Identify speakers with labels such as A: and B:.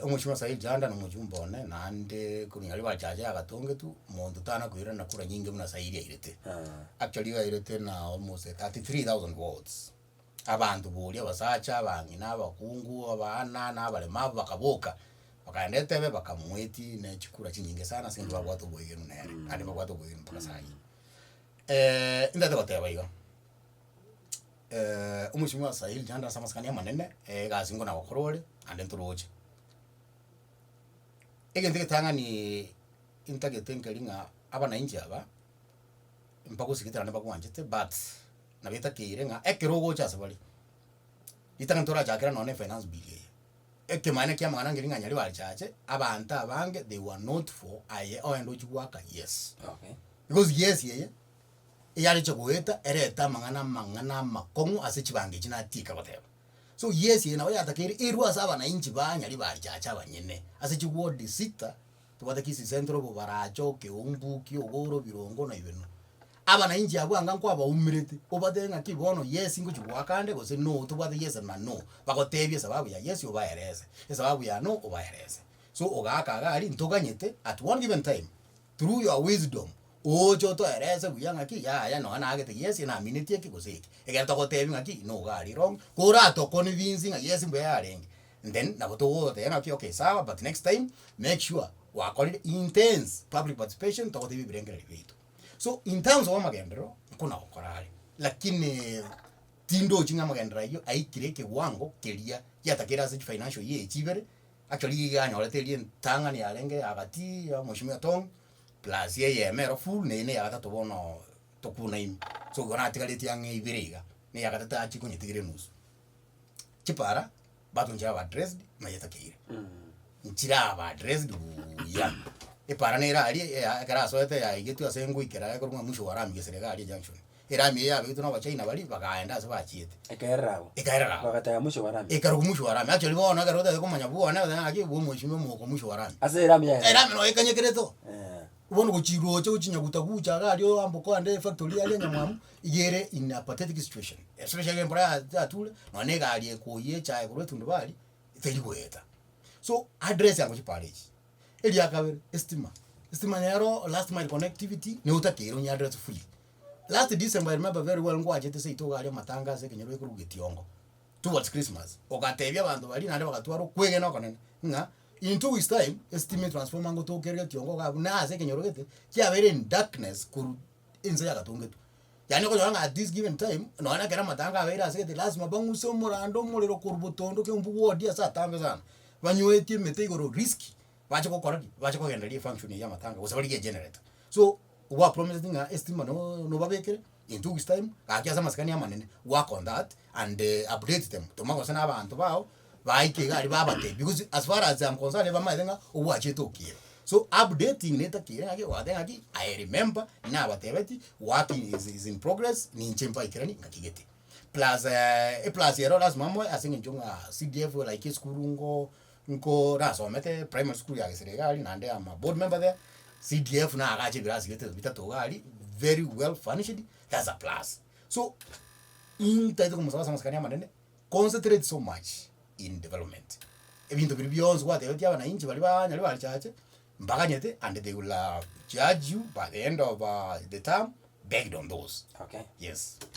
A: umushima Zaheer Jhanda no mujumbone nande kunyali bachaje agatonge tu muntu tana kuira na kura nyingi muna Zaheer irete. Actually irete na almost 33,000 votes. Abantu buli abasacha abangina abakungu abana n'abalemavu bakaboka bakaendetebe bakamweti ne chikura chinyinge sana singi babwato boyege nere andi babwato boyege mpaka sayi indate bateba iga umushima Zaheer Jhanda samaskania manene gasingo na bakorore ande nturoje egende tanga ni intagetenkelinga abana inji aba mpako sikitana bakwanjete but na beta kirenga ekirogo cha sabali itanga ntora jakera none finance bill ekemane kya mwana ngiringa nyali bali chache abanta abange they were not for aye oendo chwaka yes
B: okay
A: because yes yeye yali chogoeta ereta mangana makongu ase chibange chinatika bateba so yes yeye nawe atakiri irwa saba na inchi banyali bali chache abanyene ase chigwodi sita tubata Kisii central bo baracho ke umbuki ogoro birongo na ibeno abana inji abwanga nko abaumirete obadenga kibono yes ngo chwakande gose no tubata yes na no bakotebye sababu ya yes obayereze sababu ya no obayereze so ogaka ali ntoganyete at one given time through your wisdom ojo to ereze buyanga ki ya no na agete yes na minute ki gose egera to kotebye ngaki no gali wrong kora to convince nga yes mbe yarenge then na boto te nga ki okay sawa but next time make sure wa call it intense public participation to kotebye birengera libito. So in terms of magendero kuna okorari lakini tindo chinga magendera hiyo aikireke wango kelia yatakira se financial year chibere actually ganya olete lien tanga ni alenge agati ya mheshimiwa Tong plus ye mero full ne ya to bono to kuna im so gona tikaleti yange ibiriga ne ya kata achi kunye tigire nusu chipara batunja ba addressed na yatakire nchira ba addressed ya eparanera ali akara soete ya igetu asengu ikera ko mwisho warami geserikali junction irami ya bitu na bachaina bali bakaenda se bachiete
B: ekaerrago bakata ya mwisho warami
A: ekaro mwisho warami actually bona garoda ko manya buona na aki bo mwishime mo mwisho warami
B: ase irami
A: no ekanyekereto ubona ko chiro cyo chinya gutagucha galio amboko ande factory ali nyamwamu igere in a pathetic situation especially embra atule none gali ko ye cha ko tundu bali teli goeta so address yango chipaleji eli akabere estima nero last mile connectivity ne utakero nya address free last December I remember very well ngo ajete se to gali matanga se kenyero ku rugetiongo towards Christmas okatebya abantu bali nande bakatwaro kwege no kanene nga in 2 weeks time estimate transformer ngo to kerge tiongo ga na se kenyero gete kya very in darkness ku inze yakatongetu yani ko yanga at this given time no ana kera matanga abera se kete lazima bangu se morando molero kurbutondo ke umbu wodi asa tambe sana banywetie metegoro risky bachiko koraki bachiko generator function ya matanga usabali ke generator so wa promise nga estima no babekere in 2 weeks time akiasa maskani ya manene work on that and update them tomango sana abantu bao baike gali babate because as far as I'm concerned ba madenga uwache tokira so updating neta kire ake wadenga ki I remember na batebeti working is in progress ni nchempa ikirani ngakigete plus plus yero last mambo asinge njonga CDF like skurungo nko raso mete primary school ya serikali nande ama board member there CDF na agache birasi gete bitatu gali very well furnished that's a plus so in taito como sabas maskania manene concentrate so much in development ebintu bibiyons what they have na inchi bali banya bali chache mbaganyete and they will judge you by the end of the term based on those
B: okay
A: yes